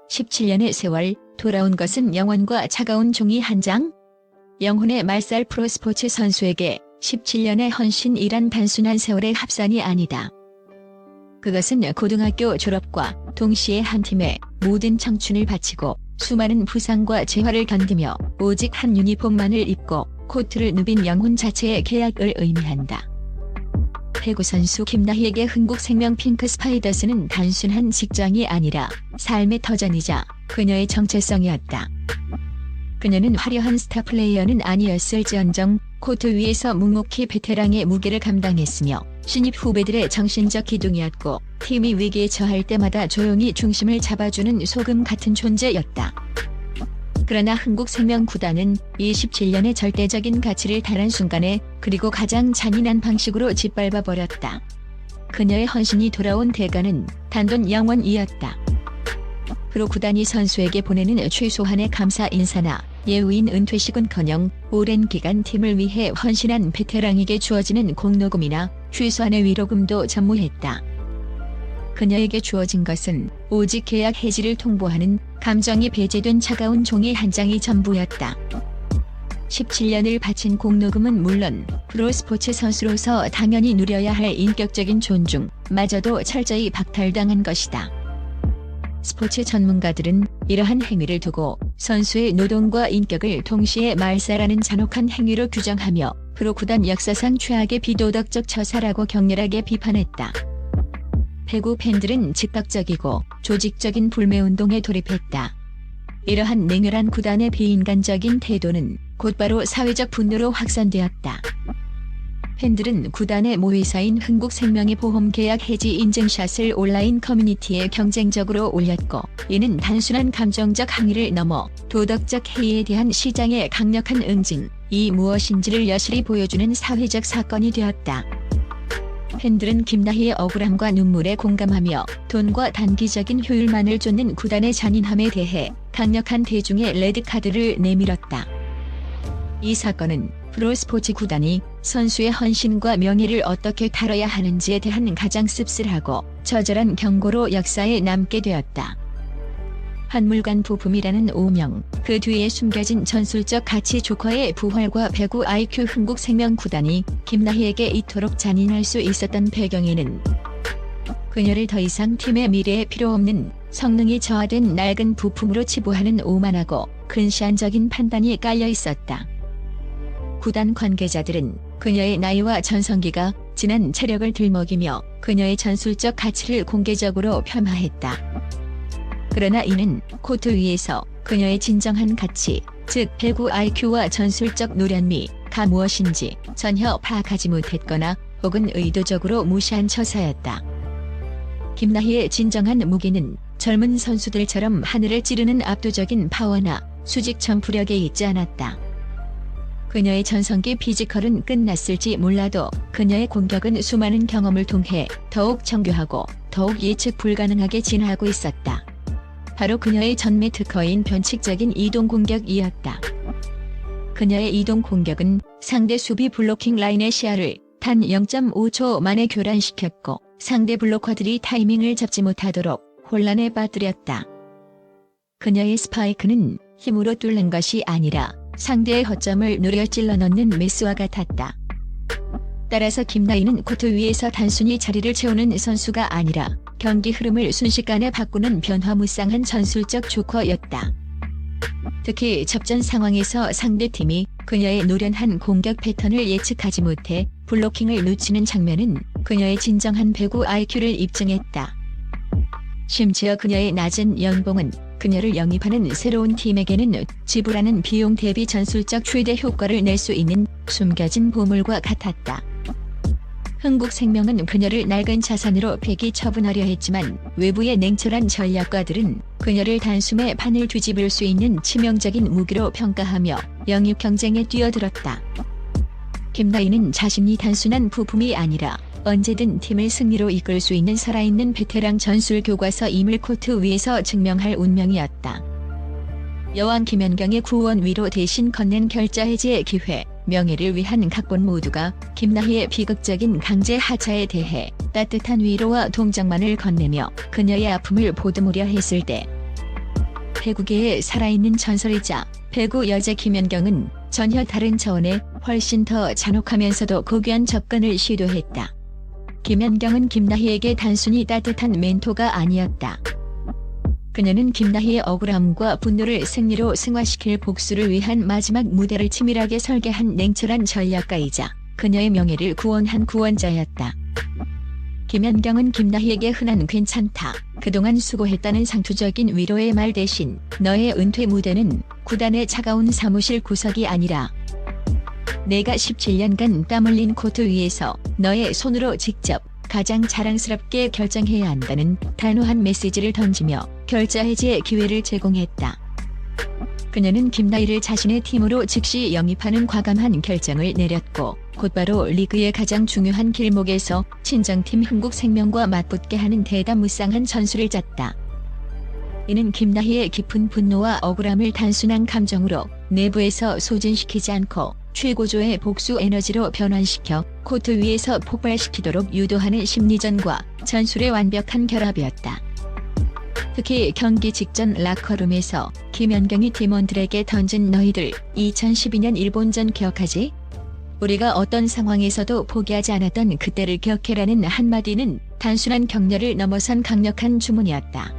17년의 세월, 돌아온 것은 영원과 차가운 종이 한 장? 영혼의 말살 프로스포츠 선수에게 17년의 헌신이란 단순한 세월의 합산이 아니다. 그것은 고등학교 졸업과 동시에 한 팀에 모든 청춘을 바치고 수많은 부상과 재활을 견디며 오직 한 유니폼만을 입고 코트를 누빈 영혼 자체의 계약을 의미한다. 배구 선수 김나희에게 흥국생명 핑크 스파이더스는 단순한 직장이 아니라 삶의 터전이자 그녀의 정체성이었다. 그녀는 화려한 스타 플레이어는 아니었을지언정 코트 위에서 묵묵히 베테랑의 무게를 감당했으며 신입 후배들의 정신적 기둥이었고 팀이 위기에 처할 때마다 조용히 중심을 잡아주는 소금 같은 존재였다. 그러나 흥국생명 구단은 27년의 절대적인 가치를 달한 순간에 그리고 가장 잔인한 방식으로 짓밟아버렸다. 그녀의 헌신이 돌아온 대가는 단돈 0원이었다. 프로 구단이 선수에게 보내는 최소한의 감사 인사나 예우인 은퇴식은커녕 오랜 기간 팀을 위해 헌신한 베테랑에게 주어지는 공로금이나 최소한의 위로금도 전무했다. 그녀에게 주어진 것은 오직 계약 해지를 통보하는 감정이 배제된 차가운 종이 한 장이 전부였다. 17년을 바친 공로금은 물론 프로스포츠 선수로서 당연히 누려야 할 인격적인 존중마저도 철저히 박탈당한 것이다. 스포츠 전문가들은 이러한 행위를 두고 선수의 노동과 인격을 동시에 말살하는 잔혹한 행위로 규정하며 프로 구단 역사상 최악의 비도덕적 처사라고 격렬하게 비판했다. 배구 팬들은 즉각적이고 조직적인 불매운동에 돌입했다. 이러한 냉혈한 구단의 비인간적인 태도는 곧바로 사회적 분노로 확산되었다. 팬들은 구단의 모회사인 흥국생명의 보험계약 해지 인증샷을 온라인 커뮤니티에 경쟁적으로 올렸고 이는 단순한 감정적 항의를 넘어 도덕적 해이에 대한 시장의 강력한 응징이 무엇인지를 여실히 보여주는 사회적 사건이 되었다. 팬들은 김나희의 억울함과 눈물에 공감하며 돈과 단기적인 효율만을 쫓는 구단의 잔인함에 대해 강력한 대중의 레드카드를 내밀었다. 이 사건은 프로스포츠 구단이 선수의 헌신과 명예를 어떻게 다뤄야 하는지에 대한 가장 씁쓸하고 처절한 경고로 역사에 남게 되었다. 한물간 부품이라는 오명, 그 뒤에 숨겨진 전술적 가치 조커의 부활과 배구 IQ 흥국생명 구단이 김나희에게 이토록 잔인할 수 있었던 배경에는 그녀를 더 이상 팀의 미래에 필요없는 성능이 저하된 낡은 부품으로 치부하는 오만하고 근시안적인 판단이 깔려 있었다. 구단 관계자들은 그녀의 나이와 전성기가 지난 체력을 들먹이며 그녀의 전술적 가치를 공개적으로 폄하했다. 그러나 이는 코트 위에서 그녀의 진정한 가치, 즉 배구 IQ와 전술적 노련미가 무엇인지 전혀 파악하지 못했거나 혹은 의도적으로 무시한 처사였다. 김나희의 진정한 무기는 젊은 선수들처럼 하늘을 찌르는 압도적인 파워나 수직 점프력에 있지 않았다. 그녀의 전성기 피지컬은 끝났을지 몰라도 그녀의 공격은 수많은 경험을 통해 더욱 정교하고 더욱 예측 불가능하게 진화하고 있었다. 바로 그녀의 전매 특허인 변칙적인 이동 공격이었다. 그녀의 이동 공격은 상대 수비 블로킹 라인의 시야를 단 0.5초 만에 교란시켰고 상대 블로커들이 타이밍을 잡지 못하도록 혼란에 빠뜨렸다. 그녀의 스파이크는 힘으로 뚫는 것이 아니라 상대의 허점을 노려 찔러 넣는 메스와 같았다. 따라서 김나희는 코트 위에서 단순히 자리를 채우는 선수가 아니라 경기 흐름을 순식간에 바꾸는 변화무쌍한 전술적 조커였다. 특히 접전 상황에서 상대팀이 그녀의 노련한 공격 패턴을 예측하지 못해 블로킹을 놓치는 장면은 그녀의 진정한 배구 IQ를 입증했다. 심지어 그녀의 낮은 연봉은 그녀를 영입하는 새로운 팀에게는 지불하는 비용 대비 전술적 최대 효과를 낼 수 있는 숨겨진 보물과 같았다. 흥국생명은 그녀를 낡은 자산으로 폐기 처분하려 했지만 외부의 냉철한 전략가들은 그녀를 단숨에 판을 뒤집을 수 있는 치명적인 무기로 평가하며 영입 경쟁에 뛰어들었다. 김나희는 자신이 단순한 부품이 아니라 언제든 팀을 승리로 이끌 수 있는 살아있는 베테랑 전술 교과서임을 코트 위에서 증명할 운명이었다. 여왕 김연경의 구원 위로 대신 건넨 결자 해지의 기회, 명예를 위한 각본 모두가 김나희의 비극적인 강제 하차에 대해 따뜻한 위로와 동정만을 건네며 그녀의 아픔을 보듬으려 했을 때 배구계의 살아있는 전설이자 배구 여제 김연경은 전혀 다른 차원의 훨씬 더 잔혹하면서도 고귀한 접근을 시도했다. 김연경은 김나희에게 단순히 따뜻한 멘토가 아니었다. 그녀는 김나희의 억울함과 분노를 승리로 승화시킬 복수를 위한 마지막 무대를 치밀하게 설계한 냉철한 전략가이자 그녀의 명예를 구원한 구원자였다. 김연경은 김나희에게 흔한 괜찮다, 그동안 수고했다는 상투적인 위로의 말 대신 너의 은퇴 무대는 구단의 차가운 사무실 구석이 아니라 내가 17년간 땀 흘린 코트 위에서 너의 손으로 직접 가장 자랑스럽게 결정해야 한다는 단호한 메시지를 던지며 결자 해지의 기회를 제공했다. 그녀는 김나희를 자신의 팀으로 즉시 영입하는 과감한 결정을 내렸고 곧바로 리그의 가장 중요한 길목에서 친정팀 흥국생명과 맞붙게 하는 대담무쌍한 전술을 짰다. 이는 김나희의 깊은 분노와 억울함을 단순한 감정으로 내부에서 소진시키지 않고 최고조의 복수 에너지로 변환시켜 코트 위에서 폭발시키도록 유도하는 심리전과 전술의 완벽한 결합이었다. 특히 경기 직전 라커룸에서 김연경이 팀원들에게 던진 너희들 2012년 일본전 기억하지? 우리가 어떤 상황에서도 포기하지 않았던 그때를 기억해라는 한마디는 단순한 격려를 넘어선 강력한 주문이었다.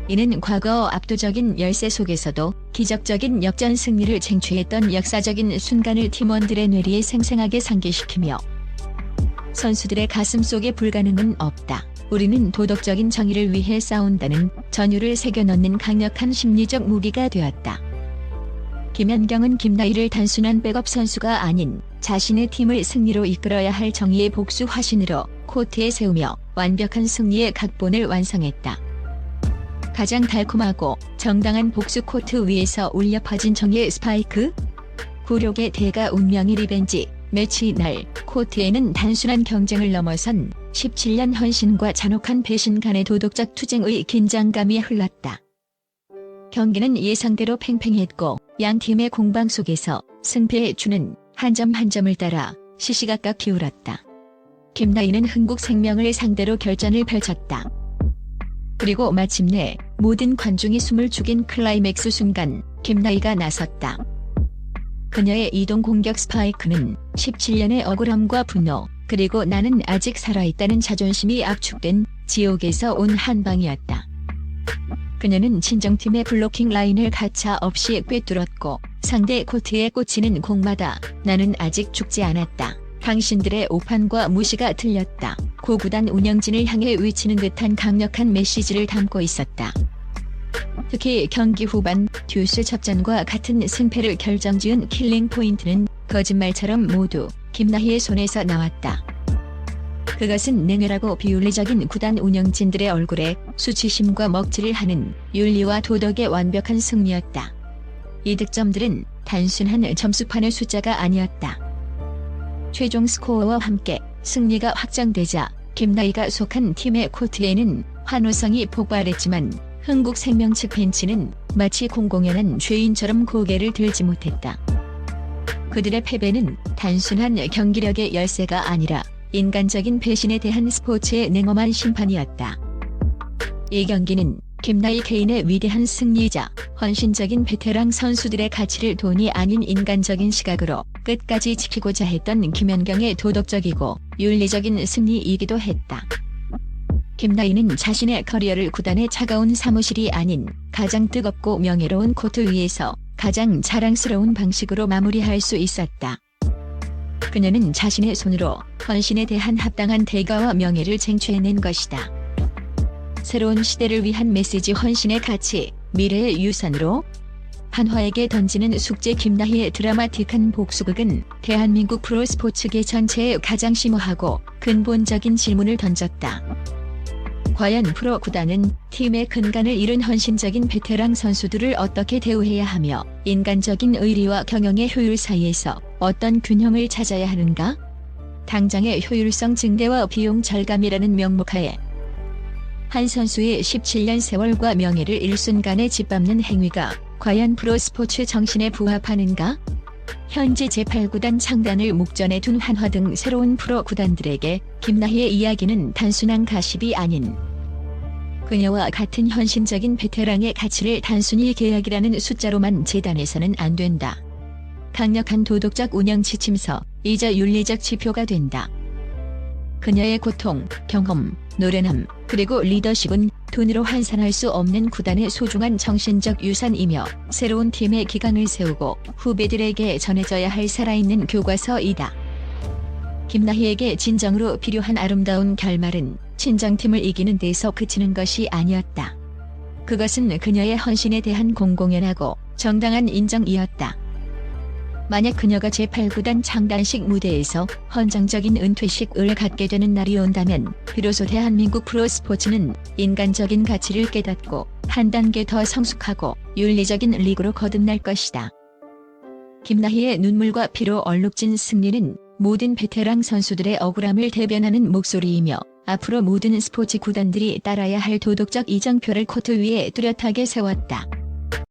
이는 과거 압도적인 열세 속에서도 기적적인 역전 승리를 쟁취했던 역사적인 순간을 팀원들의 뇌리에 생생하게 상기시키며 선수들의 가슴속에 불가능은 없다, 우리는 도덕적인 정의를 위해 싸운다는 전율을 새겨넣는 강력한 심리적 무기가 되었다. 김연경은 김나희를 단순한 백업 선수가 아닌 자신의 팀을 승리로 이끌어야 할 정의의 복수 화신으로 코트에 세우며 완벽한 승리의 각본을 완성했다. 가장 달콤하고 정당한 복수 코트 위에서 울려 퍼진 정의의 스파이크? 굴욕의 대가 운명의 리벤지 매치 날 코트에는 단순한 경쟁을 넘어선 17년 헌신과 잔혹한 배신 간의 도덕적 투쟁의 긴장감이 흘렀다. 경기는 예상대로 팽팽했고 양 팀의 공방 속에서 승패의 추는 한 점 한 점을 따라 시시각각 기울었다. 김나희는 흥국생명을 상대로 결전을 펼쳤다. 그리고 마침내 모든 관중이 숨을 죽인 클라이맥스 순간 김나희가 나섰다. 그녀의 이동 공격 스파이크는 17년의 억울함과 분노, 그리고 나는 아직 살아있다는 자존심이 압축된 지옥에서 온 한방이었다. 그녀는 친정팀의 블로킹 라인을 가차없이 꿰뚫었고 상대 코트에 꽂히는 공마다 나는 아직 죽지 않았다, 당신들의 오판과 무시가 틀렸다, 고구단 운영진을 향해 외치는 듯한 강력한 메시지를 담고 있었다. 특히 경기 후반 듀스 접전과 같은 승패를 결정지은 킬링 포인트는 거짓말처럼 모두 김나희의 손에서 나왔다. 그것은 냉혈하고 비윤리적인 구단 운영진들의 얼굴에 수치심과 먹칠을 하는 윤리와 도덕의 완벽한 승리였다. 이 득점들은 단순한 점수판의 숫자가 아니었다. 최종 스코어와 함께 승리가 확정되자 김나희가 속한 팀의 코트에는 환호성이 폭발했지만 흥국생명 측 벤치는 마치 공공연한 죄인처럼 고개를 들지 못했다. 그들의 패배는 단순한 경기력의 열세가 아니라 인간적인 배신에 대한 스포츠의 냉엄한 심판이었다. 이 경기는 김나희 개인의 위대한 승리이자 헌신적인 베테랑 선수들의 가치를 돈이 아닌 인간적인 시각으로 끝까지 지키고자 했던 김연경의 도덕적이고 윤리적인 승리이기도 했다. 김나희는 자신의 커리어를 구단의 차가운 사무실이 아닌 가장 뜨겁고 명예로운 코트 위에서 가장 자랑스러운 방식으로 마무리할 수 있었다. 그녀는 자신의 손으로 헌신에 대한 합당한 대가와 명예를 쟁취해낸 것이다. 새로운 시대를 위한 메시지, 헌신의 가치, 미래의 유산으로 한화에게 던지는 숙제. 김나희의 드라마틱한 복수극은 대한민국 프로스포츠계 전체에 가장 심오하고 근본적인 질문을 던졌다. 과연 프로 구단은 팀의 근간을 잃은 헌신적인 베테랑 선수들을 어떻게 대우해야 하며 인간적인 의리와 경영의 효율 사이에서 어떤 균형을 찾아야 하는가? 당장의 효율성 증대와 비용 절감이라는 명목하에 한 선수의 17년 세월과 명예를 일순간에 짓밟는 행위가 과연 프로스포츠 정신에 부합하는가? 현재 제8구단 창단을 목전에 둔 한화 등 새로운 프로 구단들에게 김나희의 이야기는 단순한 가십이 아닌 그녀와 같은 헌신적인 베테랑의 가치를 단순히 계약이라는 숫자로만 재단해서는 안 된다. 강력한 도덕적 운영 지침서이자 윤리적 지표가 된다. 그녀의 고통, 경험, 노련함, 그리고 리더십은 돈으로 환산할 수 없는 구단의 소중한 정신적 유산이며 새로운 팀의 기강을 세우고 후배들에게 전해져야 할 살아있는 교과서이다. 김나희에게 진정으로 필요한 아름다운 결말은 친정팀을 이기는 데서 그치는 것이 아니었다. 그것은 그녀의 헌신에 대한 공공연하고 정당한 인정이었다. 만약 그녀가 제8구단 창단식 무대에서 헌정적인 은퇴식을 갖게 되는 날이 온다면 비로소 대한민국 프로스포츠는 인간적인 가치를 깨닫고 한 단계 더 성숙하고 윤리적인 리그로 거듭날 것이다. 김나희의 눈물과 피로 얼룩진 승리는 모든 베테랑 선수들의 억울함을 대변하는 목소리이며 앞으로 모든 스포츠 구단들이 따라야 할 도덕적 이정표를 코트 위에 뚜렷하게 세웠다.